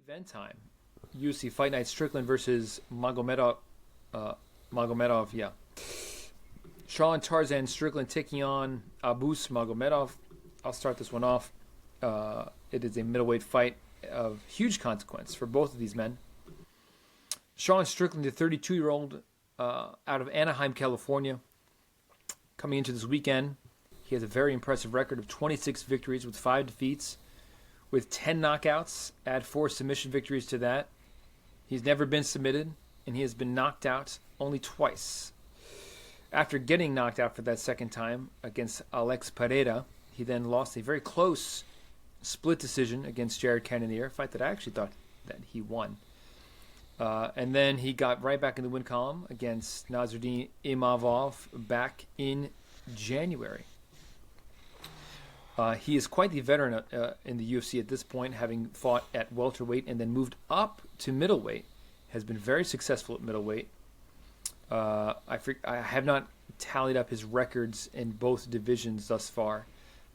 Event time. UFC Fight Night Strickland versus Magomedov. Magomedov, yeah. Sean Tarzan Strickland taking on Abus Magomedov. I'll start this one off. It is a middleweight fight of huge consequence for both of these men. Sean Strickland, the 32-year-old out of Anaheim, California, coming into this weekend. He has a very impressive record of 26 victories with 5 defeats, with 10 knockouts. Add 4 submission victories to that. He's never been submitted, and he has been knocked out only twice. After getting knocked out for that second time against Alex Pereira, he then lost a very close split decision against Jared Cannonier, a fight that I actually thought that he won. And then he got right back in the win column against Nasruddin Imavov back in January. He is quite the veteran in the UFC at this point, having fought at welterweight and then moved up to middleweight. Has been very successful at middleweight. I have not tallied up his records in both divisions thus far,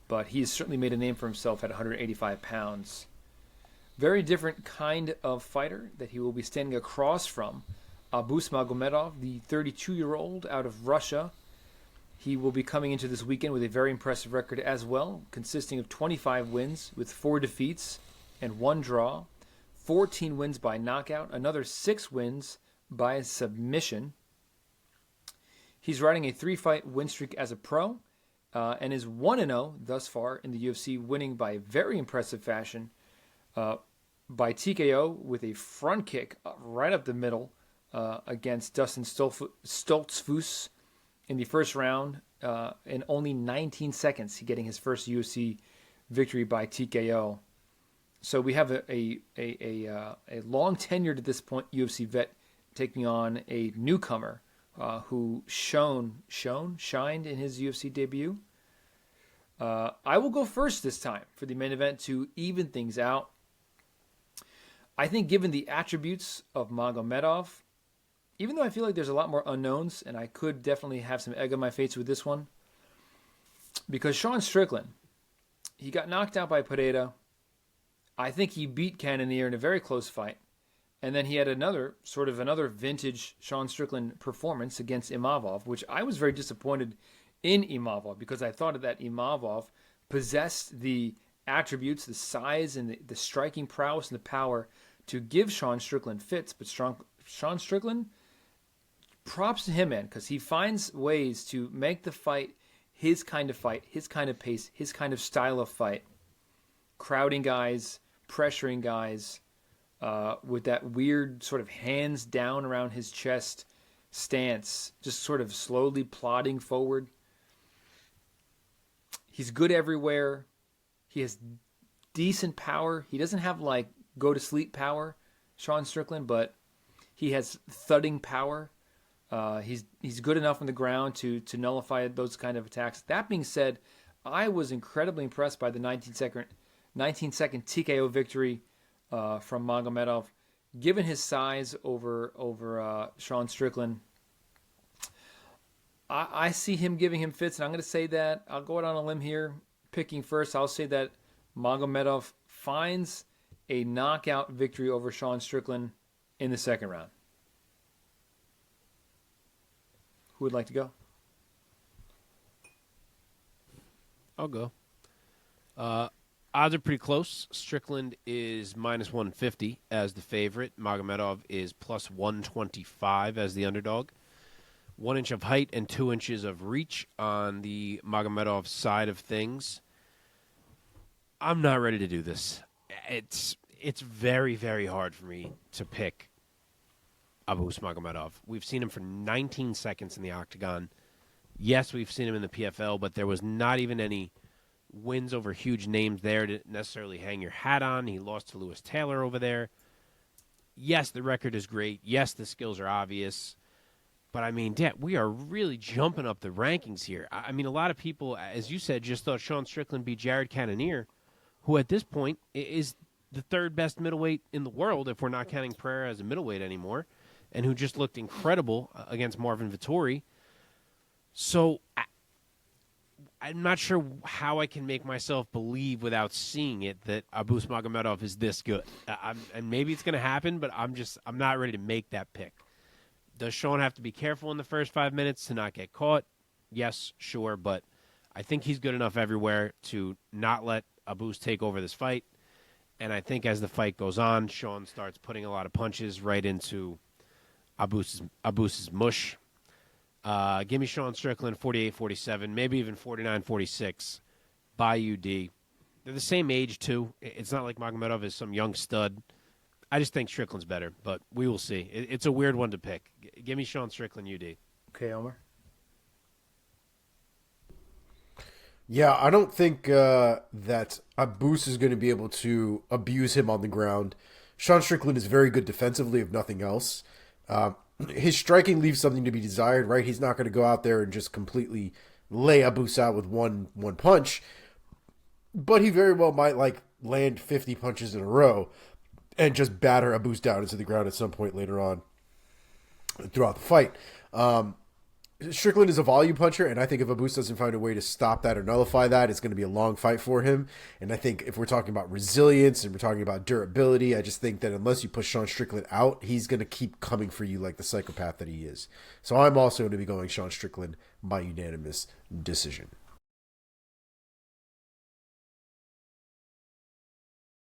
but he has certainly made a name for himself at 185 pounds. Very different kind of fighter that he will be standing across from. Abus Magomedov, the 32-year-old out of Russia. He will be coming into this weekend with a very impressive record as well, consisting of 25 wins with 4 defeats and 1 draw, 14 wins by knockout, another 6 wins by submission. He's riding a 3-fight win streak as a pro and is 1-0 thus far in the UFC, winning by very impressive fashion by TKO with a front kick right up the middle against Dustin Stoltzfus in the first round in only 19 seconds, getting his first UFC victory by TKO. So we have a long tenured at this point UFC vet taking on a newcomer who shined in his UFC debut. I will go first this time for the main event to even things out. I think given the attributes of Magomedov, even though I feel like there's a lot more unknowns, and I could definitely have some egg on my face with this one, because Sean Strickland, he got knocked out by Pereira. I think he beat Cannonier in a very close fight. And then he had another vintage Sean Strickland performance against Imavov, which I was very disappointed in Imavov because I thought that Imavov possessed the attributes, the size, and the striking prowess and the power to give Sean Strickland fits. But Sean Strickland, props to him, man, because he finds ways to make the fight, his kind of pace, his kind of style of fight. Crowding guys, pressuring guys, with that weird sort of hands down around his chest stance, just sort of slowly plodding forward. He's good everywhere. He has decent power. He doesn't have like go to sleep power, Sean Strickland, but he has thudding power. He's good enough on the ground to nullify those kind of attacks. That being said, I was incredibly impressed by the 19-second TKO victory from Magomedov. Given his size over Sean Strickland, I see him giving him fits, and I'm going to say that. I'll go out on a limb here, picking first. I'll say that Magomedov finds a knockout victory over Sean Strickland in the second round. Who would like to go? I'll go. Odds are pretty close. Strickland is minus 150 as the favorite. Magomedov is plus 125 as the underdog. 1 inch of height and 2 inches of reach on the Magomedov side of things. I'm not ready to do this. It's very, very hard for me to pick Abus Magomedov. We've seen him for 19 seconds in the octagon. Yes, we've seen him in the PFL, but there was not even any wins over huge names there to necessarily hang your hat on. He lost to Lewis Taylor over there. Yes, the record is great. Yes, the skills are obvious. But, I mean, we are really jumping up the rankings here. I mean, a lot of people, as you said, just thought Sean Strickland beat Jared Cannonier, who at this point is the 3rd best middleweight in the world, if we're not counting Pereira as a middleweight anymore, and who just looked incredible against Marvin Vettori. So I'm not sure how I can make myself believe without seeing it that Abus Magomedov is this good. And maybe it's going to happen, but I'm not ready to make that pick. Does Sean have to be careful in the first 5 minutes to not get caught? Yes, sure, but I think he's good enough everywhere to not let Abus take over this fight. And I think as the fight goes on, Sean starts putting a lot of punches right into Abus's mush. Give me Sean Strickland 48-47, maybe even 49-46 by UD. They're the same age, too. It's not like Magomedov is some young stud. I just think Strickland's better, but we will see. It's a weird one to pick. Give me Sean Strickland, UD. Okay, Omar. Yeah, I don't think that Abus is going to be able to abuse him on the ground. Sean Strickland is very good defensively, if nothing else. His striking leaves something to be desired, right? He's not going to go out there and just completely lay Abus out with one punch, but he very well might land 50 punches in a row and just batter Abus down into the ground at some point later on throughout the fight. Strickland is a volume puncher, and I think if Abus doesn't find a way to stop that or nullify that, it's going to be a long fight for him. And I think if we're talking about resilience and we're talking about durability, I just think that unless you push Sean Strickland out, he's going to keep coming for you like the psychopath that he is. So I'm also going to be going Sean Strickland by unanimous decision.